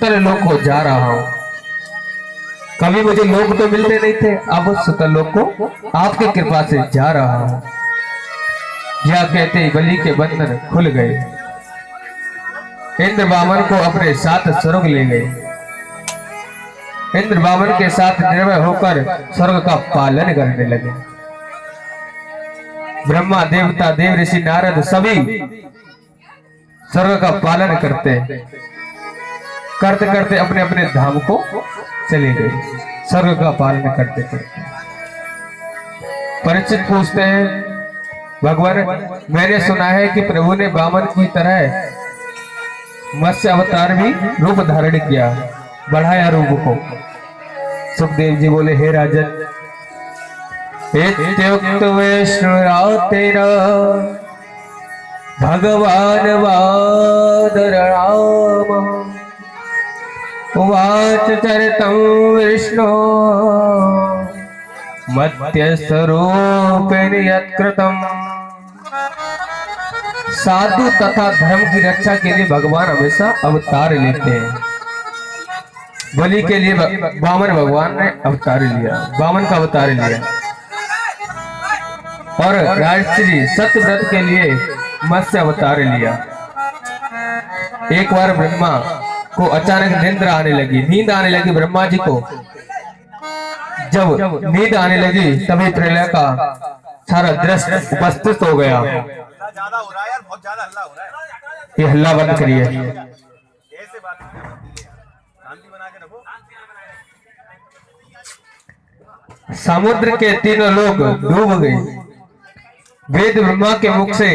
सुतल लोक को जा रहा हूं। कभी मुझे लोग तो मिलते नहीं थे, अब सुतल लोक को आपकी कृपा से जा रहा हूं। यह कहते ही बलि के बंधन खुल गए। इंद्र वामन को अपने साथ स्वर्ग ले गए। इंद्र वामन के साथ निर्भय होकर स्वर्ग का पालन करने लगे। ब्रह्मा देवता देव ऋषि नारद सभी स्वर्ग का पालन करते करते अपने अपने धाम को चले गए। स्वर्ग का पालन करते करते परीक्षित पूछते हैं, भगवान मैंने सुना है कि प्रभु ने वामन की तरह मत्स्य अवतार भी रूप धारण किया, बढ़ाया रूप को। सुखदेव जी बोले, हे राजन, इत्युक्त वैष्णुरातेन भगवान वादराम उवाच चरितं विष्णु मत्यस्वरूपेण यत्कृतम्। साधु तथा धर्म की रक्षा के लिए भगवान हमेशा अवतार लेते हैं। बलि के लिए वामन भगवान ने अवतार लिया, वामन का अवतार लिया। और राजश्री सत्यव्रत के लिए मत्स्य अवतार लिया। एक बार ब्रह्मा को अचानक नींद आने लगी ब्रह्मा जी को। जब नींद आने लगी तभी प्रलय का सारा दृश्य उपस्थित हो गया। ज्यादा हो रहा है यार, बहुत ज्यादा हल्ला हो रहा है। ये हल्ला बंद करिए। ऐसे बात शांति बना के रखो। समुद्र के तीनों लोग डूब गए। वेद ब्रह्मा के मुख से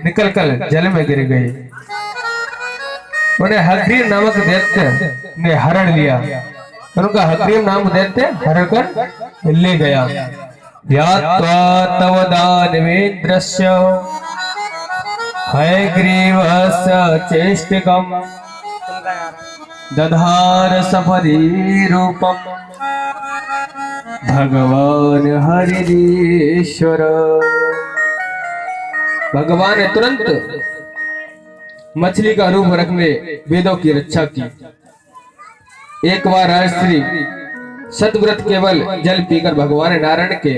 निकलकर जल में गिर गए। उन्हें हग्रीव नामक दैत्य ने हरण लिया। उनका हग्रीव नाम दैत्य हरण कर ले गया। ध्यात्वा तव दानवेन्द्रस्य हयग्रीवस्य चेष्टिकम् दधार सपदि रूपम् भगवान हरिश्वर। भगवान ने तुरंत मछली का रूप रखने वेदों की रक्षा की। एक बार राजश्री सतव्रत केवल जल पीकर भगवान नारायण के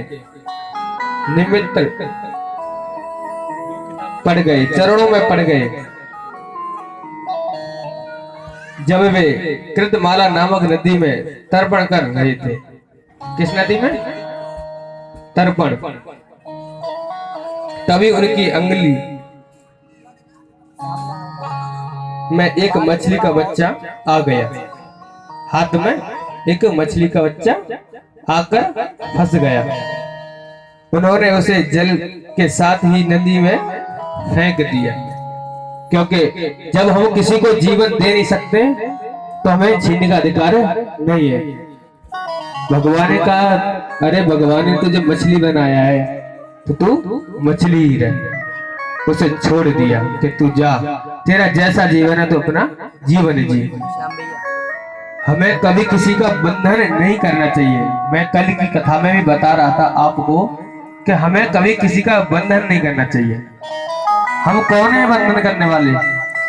निमित्त पड़ गए, चरणों में पड़ गए। जब वे कृतमाला नामक नदी में तर्पण कर रहे थे। किस नदी में? तर्पण। तभी उनकी अंगुली में एक मछली का बच्चा आ गया। हाथ में एक मछली का बच्चा आकर फंस गया। उन्होंने उसे जल के साथ ही नदी में फेंक दिया, क्योंकि जब हम किसी को जीवन दे नहीं सकते तो हमें छीनने का अधिकार नहीं है। भगवान ने कहा, अरे भगवान ने तुझे मछली बनाया है तो तू मछली ही रह। उसे छोड़ दिया कि तू जा, तेरा जैसा जीवन है तो अपना जीवन जी। हमें कभी किसी का बंधन नहीं करना चाहिए। मैं कल की कथा में भी बता रहा था आपको कि हमें कभी किसी का बंधन नहीं करना चाहिए। हम कौन है बंधन करने वाले?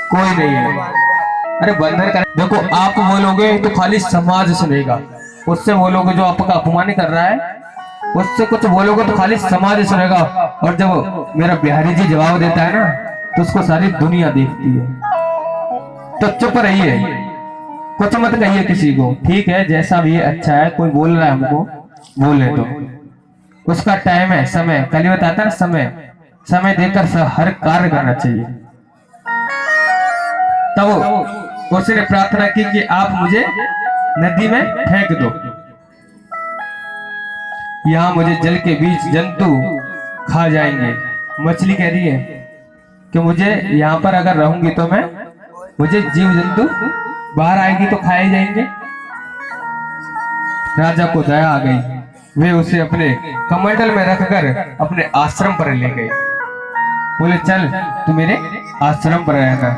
कोई नहीं है। अरे बंधन कर, देखो आप बोलोगे तो खाली समाज सुनेगा। उससे बोलोगे जो आपका अपमान कर रहा है, उससे कुछ बोलोगे तो खाली समाज सुनेगा। और जब मेरा बिहारी जी जवाब देता है ना तो उसको सारी दुनिया देखती है। तो चुप रहिए, कुछ मत कहिए किसी को। ठीक है, जैसा भी है अच्छा है। कोई बोल रहा है हमको, बोले तो उसका टाइम है, समय। कल बताता है समय देकर हर कार्य करना चाहिए। तब उसने प्रार्थना की कि आप मुझे नदी में फेंक दो। यहाँ मुझे जल के बीच जंतु खा जाएंगे। मछली कह रही है कि मुझे यहाँ पर अगर रहूंगी तो मुझे जीव जंतु बाहर आएगी तो खाए जाएंगे। राजा को दया आ गई। वे उसे अपने कमंडल में रखकर अपने आश्रम पर ले गए। बोले, चल तू मेरे आश्रम पर रहना।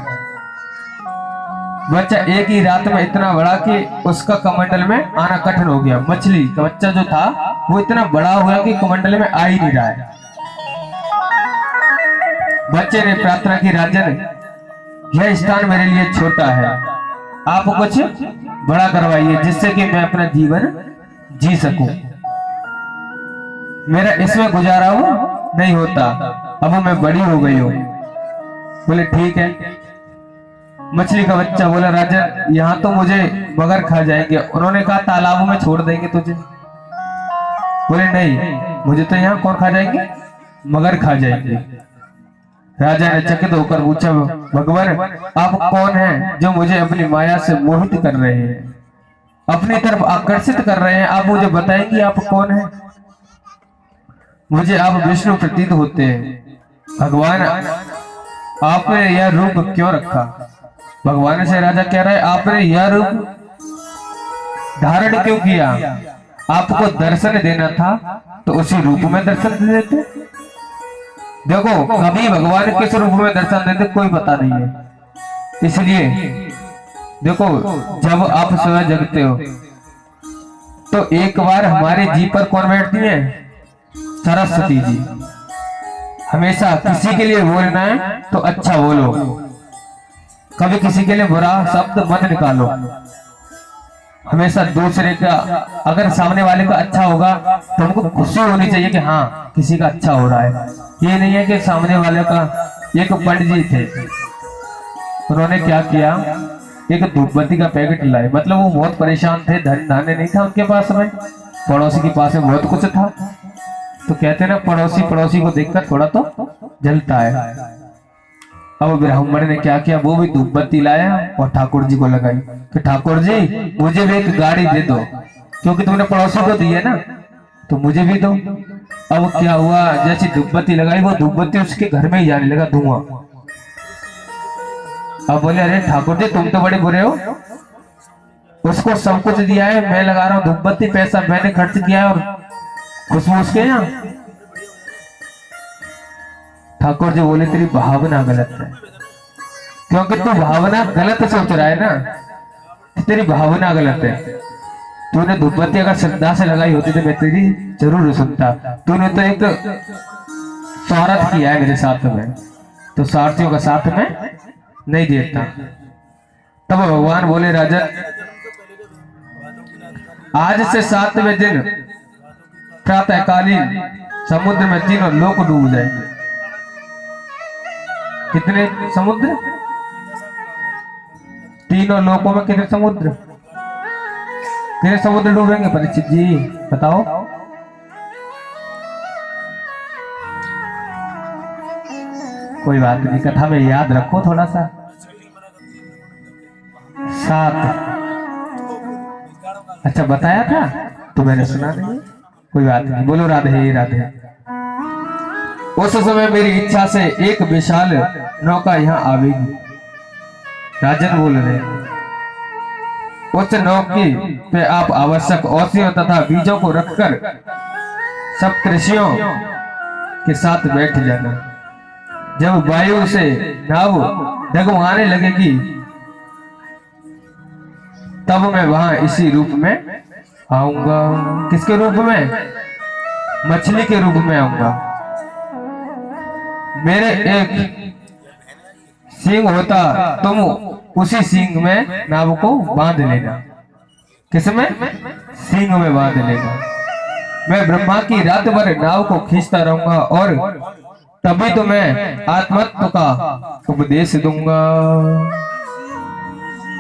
बच्चा एक ही रात में इतना बड़ा कि उसका कमंडल में आना कठिन हो गया। मछली का बच्चा जो था वो इतना बड़ा हुआ कि कमंडल में आ ही नहीं रहा है। बच्चे ने प्रार्थना की, राजन यह स्थान मेरे लिए छोटा है आप कुछ बड़ा करवाइए जिससे कि मैं अपना जीवन जी सकूं। मेरा इसमें गुजारा नहीं होता, अब मैं बड़ी हो गई हूं। बोले ठीक है। मछली का बच्चा बोला राजन यहाँ तो मुझे मगर खा जाएंगे। उन्होंने कहा तालाबों में छोड़ देंगे तुझे। बोले नहीं, मुझे तो यहाँ कौन खा जाएंगे, मगर खा जाएंगे। राजा ने चकित होकर पूछा भगवान आप कौन हैं जो मुझे अपनी माया से मोहित कर रहे हैं, अपनी तरफ आकर्षित कर रहे हैं। आप मुझे बताएंगे आप कौन हैं। मुझे आप विष्णु प्रतीत होते हैं। भगवान आपने यह रूप क्यों रखा। भगवान से राजा कह रहा है आपने यह रूप धारण क्यों किया। आपको दर्शन देना था तो उसी रूप में दर्शन दे देते। देखो कभी भगवान किस रूप में दर्शन देते कोई पता नहीं है। इसलिए देखो जब आप स्वयं जगते हो तो एक बार हमारे जी पर कौन बैठती है, सरस्वती जी। हमेशा किसी के लिए बोलना है तो अच्छा बोलो, कभी किसी के लिए बुरा शब्द मत निकालो। हमेशा दूसरे का अगर सामने वाले का अच्छा होगा तो हमको खुशी होनी चाहिए कि हाँ किसी का अच्छा हो रहा है। ये नहीं है कि सामने वाले का। एक पंडित जी थे, उन्होंने क्या किया, एक धूपबत्ती का पैकेट लाए। मतलब वो बहुत परेशान थे, धन धान्य नहीं था उनके पास में, पड़ोसी के पास में बहुत कुछ था। तो कहते ना पड़ोसी पड़ोसी को देखकर थोड़ा तो जलता है। अब ब्राह्मण ने क्या किया, वो भी धूपबत्ती लाया और ठाकुर जी को लगाई कि ठाकुर जी मुझे भी एक गाड़ी दे दो, क्योंकि तुमने पड़ोसी को दी है ना तो मुझे भी दो। अब क्या हुआ, जैसी धूपबत्ती लगाई वो धूपबत्ती उसके घर में ही जाने लगा धुआं। अब बोले अरे ठाकुर जी तुम तो बड़े बुरे हो, उसको सब कुछ दिया है, मैं लगा रहा हूँ धूपबत्ती, पैसा मैंने खर्च किया है और खुशबू उसके यहाँ। ठाकुर जी बोले तेरी भावना गलत है, क्योंकि तू भावना गलत सोच रहा है ना, तेरी भावना गलत है। तूने धूपबत्ती अगर श्रद्धा से लगाई होती तो मैं तेरी जरूर सुनता। तूने तो एक स्वार्थ किया है मेरे साथ में, तो स्वार्थियों का साथ में नहीं देता। तब भगवान बोले राजन आज से 7वें दिन प्रातःकालीन समुद्र में तीनों लोग डूब जाएंगे। कितने समुद्र, तीनों लोकों में कितने समुद्र, कितने समुद्र डूबेंगे परीक्षित जी बताओ। कोई बात नहीं, कथा में याद रखो थोड़ा सा। 7। अच्छा बताया था तो मैंने सुना नहीं, कोई बात नहीं। बोलो राधे राधे। उस समय मेरी इच्छा से एक विशाल नौका यहाँ आवेगी। राजन बोल रहे उस नौकी पे आप आवश्यक औषधियों तथा बीजों को रखकर सप्तऋषियों के साथ बैठ जाना। जब वायु से नाव डगमगाने लगेगी तब मैं वहां इसी रूप में आऊंगा। किसके रूप में, मछली के रूप में आऊंगा। मेरे एक सींग होता तुम उसी सींग में नाव को बांध लेना। किसमें, सींग में बांध लेना। मैं ब्रह्मा की रात भर नाव को खींचता रहूंगा और तभी तो मैं आत्मत्व का उपदेश दूंगा।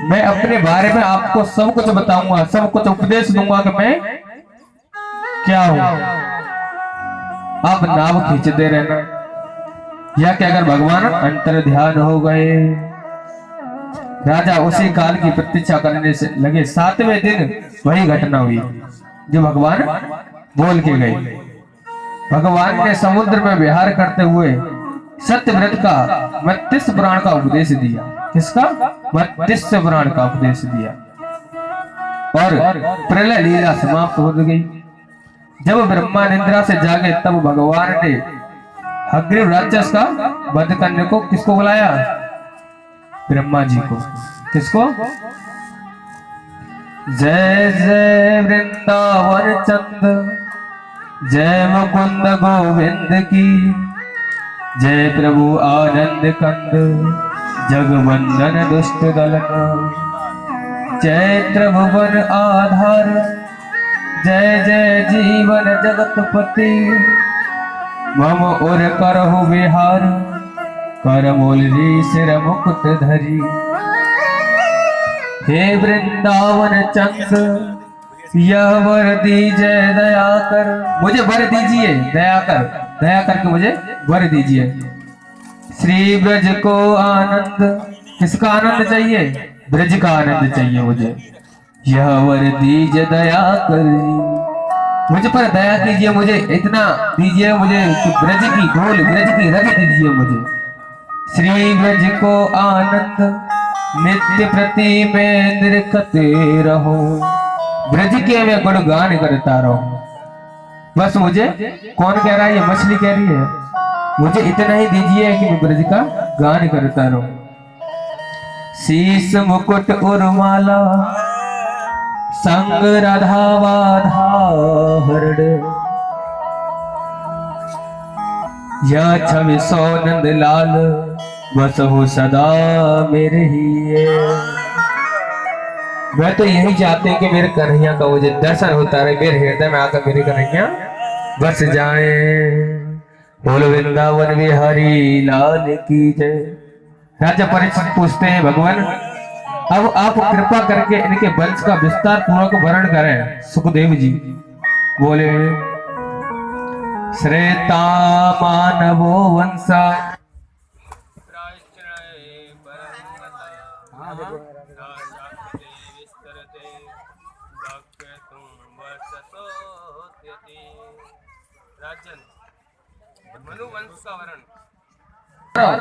मैं अपने बारे में आपको सब कुछ बताऊंगा, सब कुछ उपदेश दूंगा कि मैं क्या हूं। आप नाव खींचते रहना। या कि अगर भगवान अंतर ध्यान हो गए। राजा उसी काल की प्रतीक्षा करने से लगे। 7वें दिन वही घटना हुई जो भगवान बोल के गए। भगवान ने समुद्र में विहार करते हुए सत्यव्रत का मत्स्य पुराण का उपदेश दिया। किसका, मत्स्य पुराण का उपदेश दिया। और प्रलय लीला समाप्त हो गई। जब ब्रह्मा निद्रा से जागे तब भगवान ने अग्निव राक्षस का वध करने को किसको बुलाया, ब्रह्मा जी को। किसको, जय जय वृंदावन चंद, जय मुकुंद गोविंद की, जय प्रभु आनंद कंद, जगवंदन दुष्ट दलन। चैत्र भुवन आधार, जय जय जीवन जगतपति, मम उर करहु विहार, कर मूलरी सिर मुकुट धरी। हे वृंदावन चंद्र यह वर दीजिए दया कर, मुझे वर दीजिए दया करके मुझे वर दीजिए। श्री ब्रज को आनंद, किसका आनंद चाहिए? ब्रज का आनंद चाहिए मुझे। यह वर दीजिए दया कर, मुझे पर दया कीजिए, मुझे इतना दीजिए मुझे कि ब्रज की गोल, ब्रज की रग दीजिए मुझे। श्री ब्रज को आनंद नित्य प्रति में निरखते रहो, ब्रज के मैं गुणगान करता रहो। बस मुझे, कौन कह रहा है? ये मछली कह रही है, मुझे इतना ही दीजिए कि मैं ब्रज का गान करता रहूं। शीश मुकुट उर्माला संग राधा वाधा हरण, या छवि सौनंद लाल बस हो सदा मेरे ही। मैं तो यही चाहते हैं कि मेरे कन्हैया का मुझे दर्शन होता रहे, मेरे हृदय में आकर मेरे कन्हैया बस जाए। बोलो वृंदावन बिहारी लाल की जय। राजा परीक्षित पूछते हैं, भगवान अब आप कृपा करके इनके वंश का विस्तार पूर्वक वर्णन करें। सुखदेव जी बोले, श्रेता मानवो वंशा,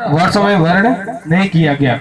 वर्षों में वर्ण नहीं किया गया।